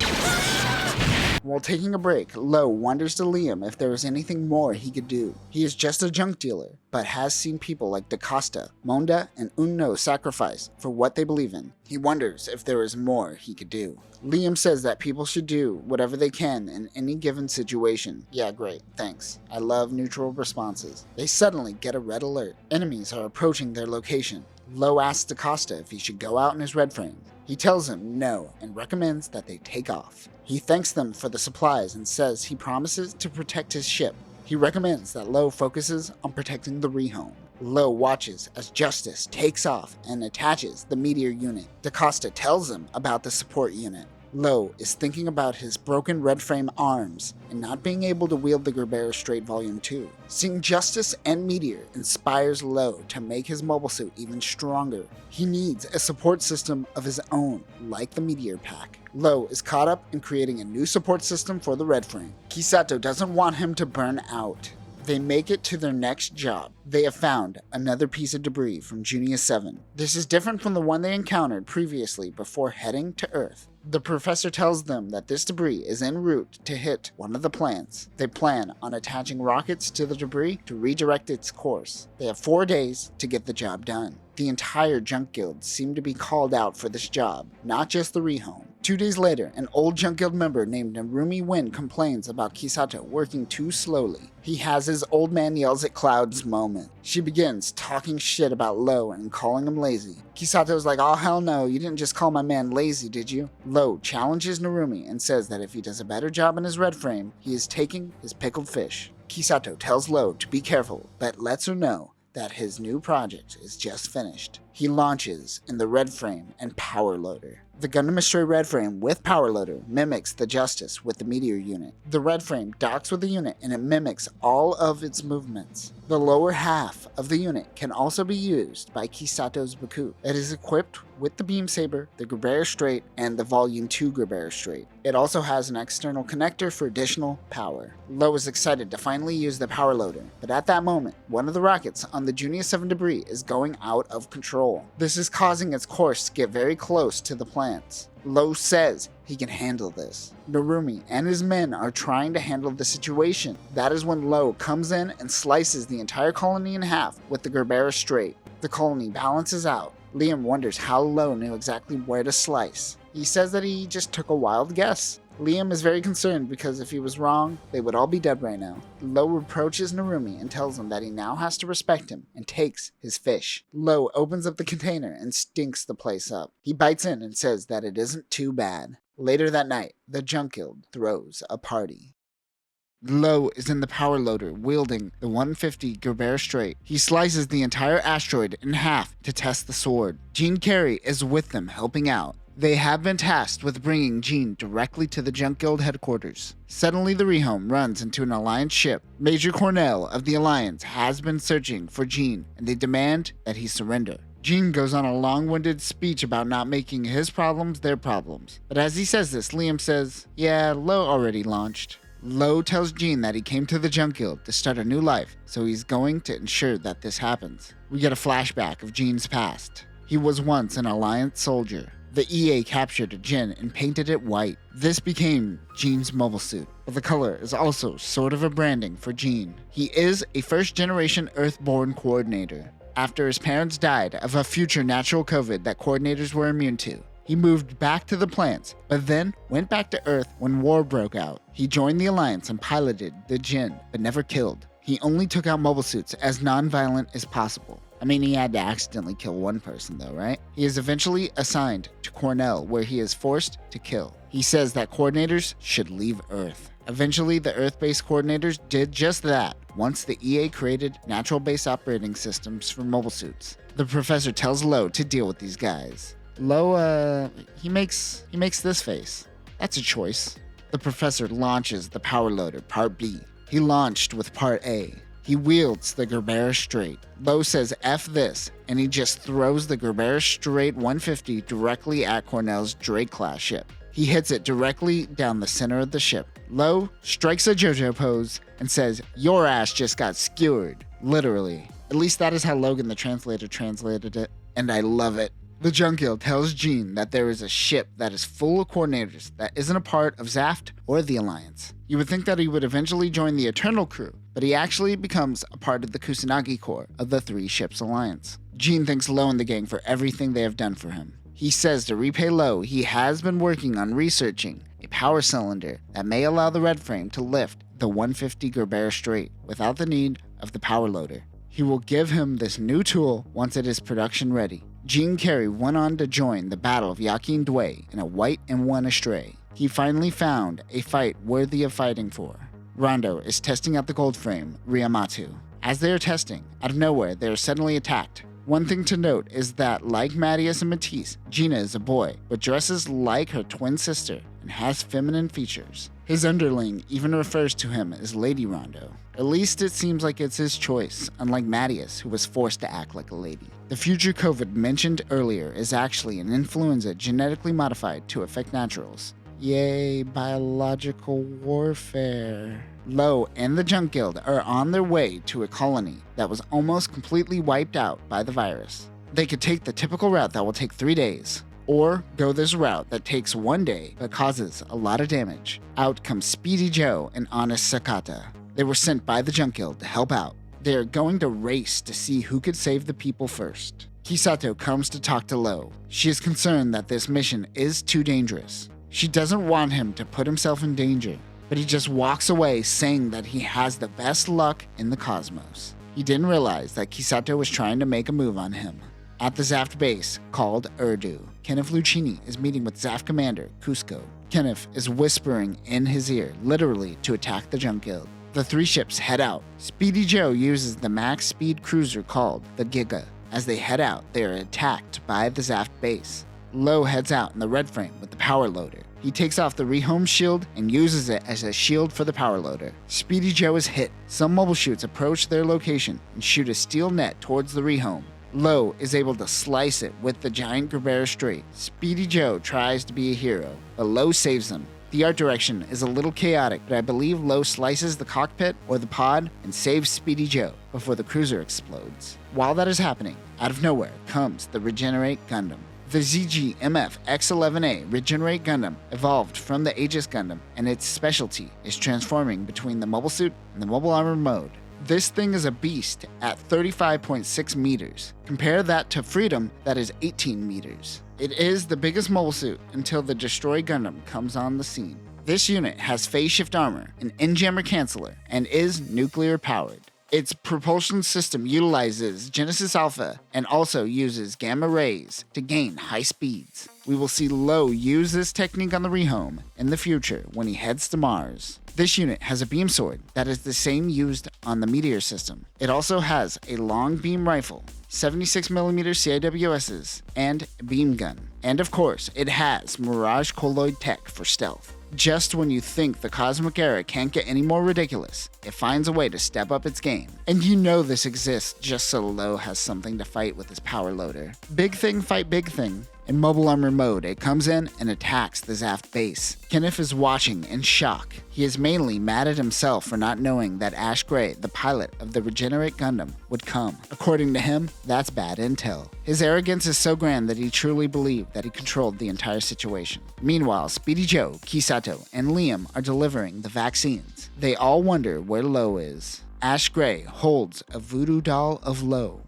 While taking a break, Lowe wonders to Liam if there is anything more he could do. He is just a junk dealer, but has seen people like DaCosta, Monda, and Unno sacrifice for what they believe in. He wonders if there is more he could do. Liam says that people should do whatever they can in any given situation. Yeah, great, thanks. I love neutral responses. They suddenly get a red alert. Enemies are approaching their location. Lowe asks DaCosta if he should go out in his red frame. He tells him no and recommends that they take off. He thanks them for the supplies and says he promises to protect his ship. He recommends that Lowe focuses on protecting the rehome. Lowe watches as Justice takes off and attaches the meteor unit. DaCosta tells him about the support unit. Lowe is thinking about his broken red frame arms and not being able to wield the Gerbera Strait Volume 2. Seeing Justice and Meteor inspires Lowe to make his mobile suit even stronger. He needs a support system of his own, like the Meteor Pack. Lowe is caught up in creating a new support system for the red frame. Kisato doesn't want him to burn out. They make it to their next job. They have found another piece of debris from Junia 7. This is different from the one they encountered previously before heading to Earth. The professor tells them that this debris is en route to hit one of the plants. They plan on attaching rockets to the debris to redirect its course. They have 4 days to get the job done. The entire Junk Guild seemed to be called out for this job, not just the rehome. 2 days later, an old Junk Guild member named Narumi Win complains about Kisato working too slowly. He has his old man yells at clouds moment. She begins talking shit about Lowe and calling him lazy. Kisato's like, oh hell no, you didn't just call my man lazy, did you? Lowe challenges Narumi and says that if he does a better job in his red frame, he is taking his pickled fish. Kisato tells Lowe to be careful, but lets her know that his new project is just finished. He launches in the red frame and power loader. The Gundam Astray red frame with power loader mimics the Justice with the Meteor unit. The red frame docks with the unit and it mimics all of its movements. The lower half of the unit can also be used by Kisato's Baku. It is equipped with the Beam Saber, the Gerbera Strait, and the Volume 2 Gerbera Strait. It also has an external connector for additional power. Lowe is excited to finally use the power loader, but at that moment, one of the rockets on the Junia 7 debris is going out of control. This is causing its course to get very close to the plants. Lowe says he can handle this. Narumi and his men are trying to handle the situation. That is when Lowe comes in and slices the entire colony in half with the Gerbera Strait. The colony balances out. Liam wonders how Lowe knew exactly where to slice. He says that he just took a wild guess. Liam is very concerned because if he was wrong, they would all be dead right now. Lowe reproaches Narumi and tells him that he now has to respect him and takes his fish. Lowe opens up the container and stinks the place up. He bites in and says that it isn't too bad. Later that night, the Junk Guild throws a party. Lowe is in the power loader wielding the 150 Gerbera Strait. He slices the entire asteroid in half to test the sword. Cary is with them helping out. They have been tasked with bringing Jean directly to the Junk Guild headquarters. Suddenly the rehome runs into an Alliance ship. Major Cornell of the Alliance has been searching for Jean and they demand that he surrender. Jean goes on a long-winded speech about not making his problems their problems. But as he says this, Liam says, yeah, Lowe already launched. Lowe tells Jean that he came to the Junk Guild to start a new life, so he's going to ensure that this happens. We get a flashback of Jean's past. He was once an Alliance soldier. The EA captured Jin and painted it white. This became Jean's mobile suit, but the color is also sort of a branding for Jean. He is a first-generation Earthborn coordinator. After his parents died of a future natural COVID that coordinators were immune to, he moved back to the plants, but then went back to Earth when war broke out. He joined the Alliance and piloted the Jin, but never killed. He only took out mobile suits as non-violent as possible. I mean, he had to accidentally kill one person though, right? He is eventually assigned to Cornell, where he is forced to kill. He says that coordinators should leave Earth. Eventually, the Earth-based coordinators did just that once the EA created natural-based operating systems for mobile suits. The professor tells Lowe to deal with these guys. Lowe, he makes this face. That's a choice. The professor launches the power loader, Part B. He launched with Part A. He wields the Gerbera Straight. Lowe says F this, and he just throws the Gerbera Straight 150 directly at Cornell's Drake-class ship. He hits it directly down the center of the ship. Lowe strikes a JoJo pose and says, "Your ass just got skewered." Literally. At least that is how Logan the translator translated it, and I love it. The Junkyard tells Jean that there is a ship that is full of coordinators that isn't a part of Zaft or the Alliance. You would think that he would eventually join the Eternal crew, but he actually becomes a part of the Kusanagi Corps of the Three Ships Alliance. Jean thanks Lowe and the gang for everything they have done for him. He says to repay Lowe, he has been working on researching a power cylinder that may allow the Red Frame to lift the 150 Gerbera Straight without the need of the power loader. He will give him this new tool once it is production ready. Jean Cary went on to join the Battle of Yakin Dway in a White and One Astray. He finally found a fight worthy of fighting for. Rondo is testing out the gold frame, Ryamatu. As they are testing, out of nowhere they are suddenly attacked. One thing to note is that, like Mattias and Matisse, Gina is a boy, but dresses like her twin sister and has feminine features. His underling even refers to him as Lady Rondo. At least it seems like it's his choice, unlike Mattias, who was forced to act like a lady. The future COVID mentioned earlier is actually an influenza genetically modified to affect naturals. Yay, biological warfare. Lowe and the Junk Guild are on their way to a colony that was almost completely wiped out by the virus. They could take the typical route that will take 3 days, or go this route that takes 1 day but causes a lot of damage. Out comes Speedy Joe and Honest Sakata. They were sent by the Junk Guild to help out. They are going to race to see who could save the people first. Kisato comes to talk to Lowe. She is concerned that this mission is too dangerous. She doesn't want him to put himself in danger, but he just walks away saying that he has the best luck in the cosmos. He didn't realize that Kisato was trying to make a move on him. At the Zaft base, called Urdu, Kenneth Lucchini is meeting with Zaft Commander Cusco. Kenneth is whispering in his ear, literally to attack the Junk Guild. The three ships head out. Speedy Joe uses the max speed cruiser called the Giga. As they head out, they are attacked by the Zaft base. Lowe heads out in the Red Frame with the power loader. He takes off the rehome shield and uses it as a shield for the power loader. Speedy Joe is hit. Some mobile shoots approach their location and shoot a steel net towards the rehome. Lowe is able to slice it with the giant Gerbera Straight. Speedy Joe tries to be a hero, but Lowe saves him. The art direction is a little chaotic, but I believe Lowe slices the cockpit or the pod and saves Speedy Joe before the cruiser explodes. While that is happening, out of nowhere comes the Regenerate Gundam. The ZG-MF X-11A Regenerate Gundam evolved from the Aegis Gundam, and its specialty is transforming between the mobile suit and the mobile armor mode. This thing is a beast at 35.6 meters. Compare that to Freedom, that is 18 meters. It is the biggest mobile suit until the Destroy Gundam comes on the scene. This unit has phase shift armor, an in-jammer canceller, and is nuclear powered. Its propulsion system utilizes Genesis Alpha and also uses gamma rays to gain high speeds. We will see Lowe use this technique on the rehome in the future when he heads to Mars. This unit has a beam sword that is the same used on the Meteor system. It also has a long beam rifle, 76mm CIWSs, and a beam gun. And of course, it has Mirage Colloid tech for stealth. Just when you think the Cosmic Era can't get any more ridiculous, it finds a way to step up its game. And you know this exists just so Lowe has something to fight with his power loader. Big thing fight big thing. In mobile armor mode, it comes in and attacks the Zaft base. Kenneth is watching in shock. He is mainly mad at himself for not knowing that Ash Gray, the pilot of the Regenerate Gundam, would come. According to him, that's bad intel. His arrogance is so grand that he truly believed that he controlled the entire situation. Meanwhile, Speedy Joe, Kisato, and Liam are delivering the vaccines. They all wonder where Lowe is. Ash Gray holds a voodoo doll of Lowe.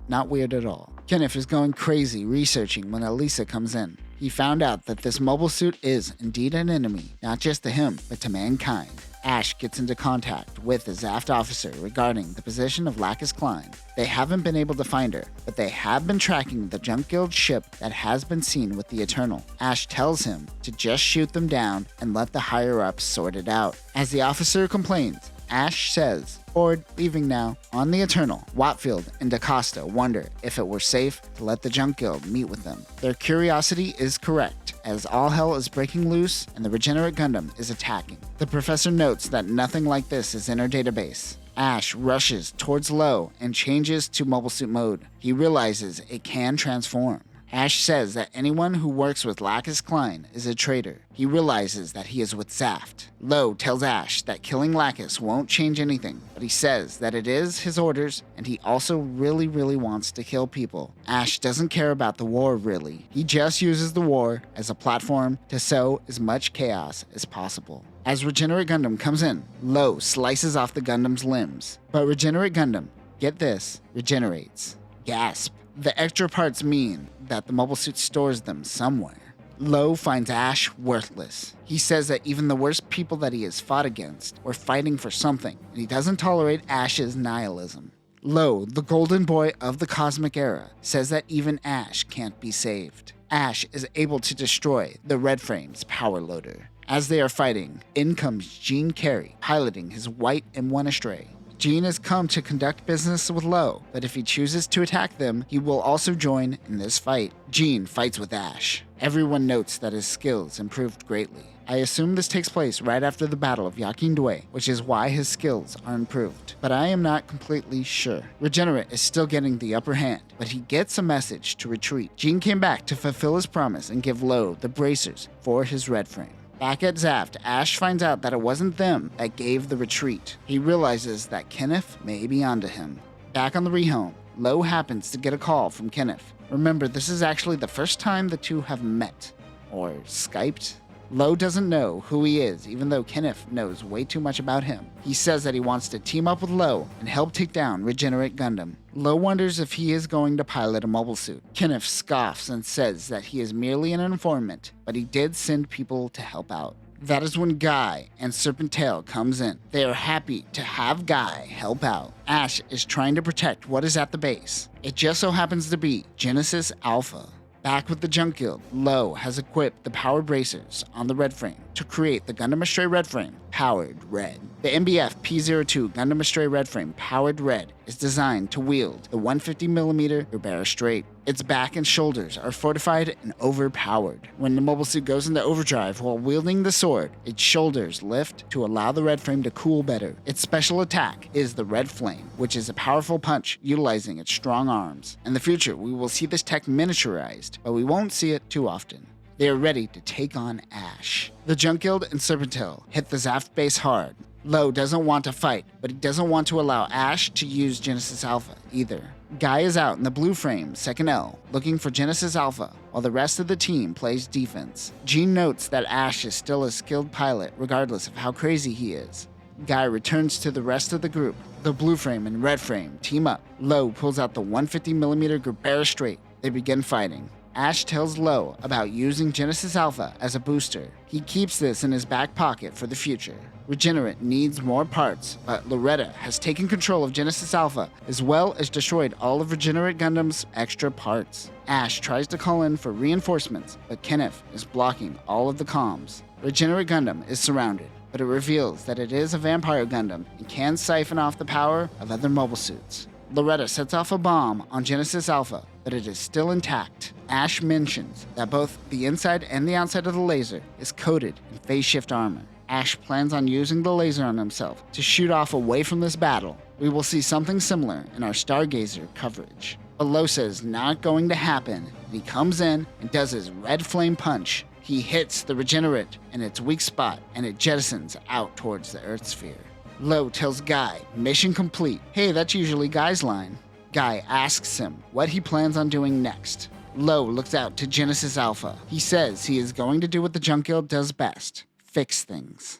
Not weird at all. Kenneth is going crazy researching when Elisa comes in. He found out that this mobile suit is indeed an enemy, not just to him, but to mankind. Ash gets into contact with the Zaft officer regarding the position of Lacus Clyne. They haven't been able to find her, but they have been tracking the Junk Guild ship that has been seen with the Eternal. Ash tells him to just shoot them down and let the higher-ups sort it out. As the officer complains, Ash says, "Bored, leaving now." On the Eternal, Watfield and DaCosta wonder if it were safe to let the Junk Guild meet with them. Their curiosity is correct, as all hell is breaking loose and the regenerate Gundam is attacking. The professor notes that nothing like this is in her database. Ash rushes towards Lowe and changes to mobile suit mode. He realizes it can transform. Ash says that anyone who works with Lacus Clyne is a traitor. He realizes that he is with Zaft. Lowe tells Ash that killing Lacus won't change anything, but he says that it is his orders and he also really wants to kill people. Ash doesn't care about the war really. He just uses the war as a platform to sow as much chaos as possible. As Regenerate Gundam comes in, Lowe slices off the Gundam's limbs. But Regenerate Gundam, get this, regenerates. Gasp. The extra parts mean that the mobile suit stores them somewhere. Lowe finds Ash worthless. He says that even the worst people that he has fought against were fighting for something, and he doesn't tolerate Ash's nihilism. Lowe, the golden boy of the cosmic era, says that even Ash can't be saved. Ash is able to destroy the Red Frame's power loader. As they are fighting, in comes Cary, piloting his white M1 Astray. Gene has come to conduct business with Lowe, but if he chooses to attack them, he will also join in this fight. Gene fights with Ash. Everyone notes that his skills improved greatly. I assume this takes place right after the Battle of Yakindwe, which is why his skills are improved, but I am not completely sure. Regenerate is still getting the upper hand, but he gets a message to retreat. Gene came back to fulfill his promise and give Lowe the bracers for his Red Frame. Back at Zaft, Ash finds out that it wasn't them that gave the retreat. He realizes that Kenneth may be onto him. Back on the rehome, Lowe happens to get a call from Kenneth. Remember, this is actually the first time the two have met. Or Skyped? Lowe doesn't know who he is, even though Kenneth knows way too much about him. He says that he wants to team up with Lowe and help take down Regenerate Gundam. Lowe wonders if he is going to pilot a mobile suit. Kenneth scoffs and says that he is merely an informant, but he did send people to help out. That is when Guy and Serpent comes in. They are happy to have Guy help out. Ash is trying to protect what is at the base. It just so happens to be Genesis Alpha. Back with the Junk Guild, Lowe has equipped the power bracers on the Red Frame to create the Gundam Astray Red Frame Powered Red. The MBF P02 Gundam Astray Red Frame Powered Red is designed to wield the 150mm Gerbera Straight. Its back and shoulders are fortified and overpowered. When the mobile suit goes into overdrive while wielding the sword, its shoulders lift to allow the Red Frame to cool better. Its special attack is the Red Flame, which is a powerful punch utilizing its strong arms. In the future, we will see this tech miniaturized, but we won't see it too often. They are ready to take on Ash. The Junk Guild and Serpent hit the Zaft base hard. Lowe doesn't want to fight, but he doesn't want to allow Ash to use Genesis Alpha either. Guy is out in the blue frame, second L, looking for Genesis Alpha, while the rest of the team plays defense. Gene notes that Ash is still a skilled pilot, regardless of how crazy he is. Guy returns to the rest of the group. The blue frame and red frame team up. Lowe pulls out the 150mm Gerbera Straight. They begin fighting. Ash tells Lowe about using Genesis Alpha as a booster. He keeps this in his back pocket for the future. Regenerate needs more parts, but Loretta has taken control of Genesis Alpha, as well as destroyed all of Regenerate Gundam's extra parts. Ash tries to call in for reinforcements, but Kenneth is blocking all of the comms. Regenerate Gundam is surrounded, but it reveals that it is a vampire Gundam and can siphon off the power of other mobile suits. Loretta sets off a bomb on Genesis Alpha, but it is still intact. Ash mentions that both the inside and the outside of the laser is coated in phase shift armor. Ash plans on using the laser on himself to shoot off away from this battle. We will see something similar in our Stargazer coverage. But Lowe says not going to happen, and he comes in and does his red flame punch. He hits the Regenerate in its weak spot, and it jettisons out towards the Earth sphere. Lowe tells Guy, mission complete. Hey, that's usually Guy's line. Guy asks him what he plans on doing next. Lowe looks out to Genesis Alpha. He says he is going to do what the Junk Guild does best, fix things.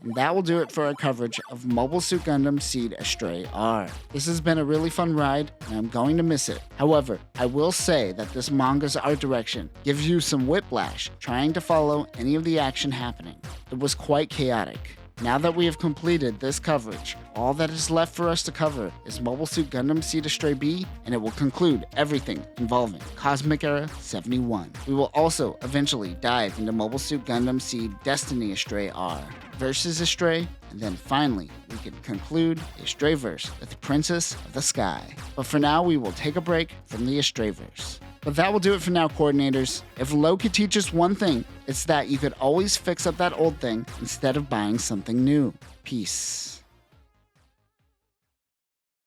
And that will do it for our coverage of Mobile Suit Gundam Seed Astray R. This has been a really fun ride, and I'm going to miss it. However, I will say that this manga's art direction gives you some whiplash trying to follow any of the action happening. It was quite chaotic. Now that we have completed this coverage, all that is left for us to cover is Mobile Suit Gundam Seed Astray B, and it will conclude everything involving Cosmic Era 71. We will also eventually dive into Mobile Suit Gundam Seed Destiny Astray R versus Astray, and then finally we can conclude the Astrayverse with Princess of the Sky. But for now, we will take a break from the Astrayverse. But that will do it for now, coordinators. If Lowe could teach us one thing, it's that you could always fix up that old thing instead of buying something new. Peace.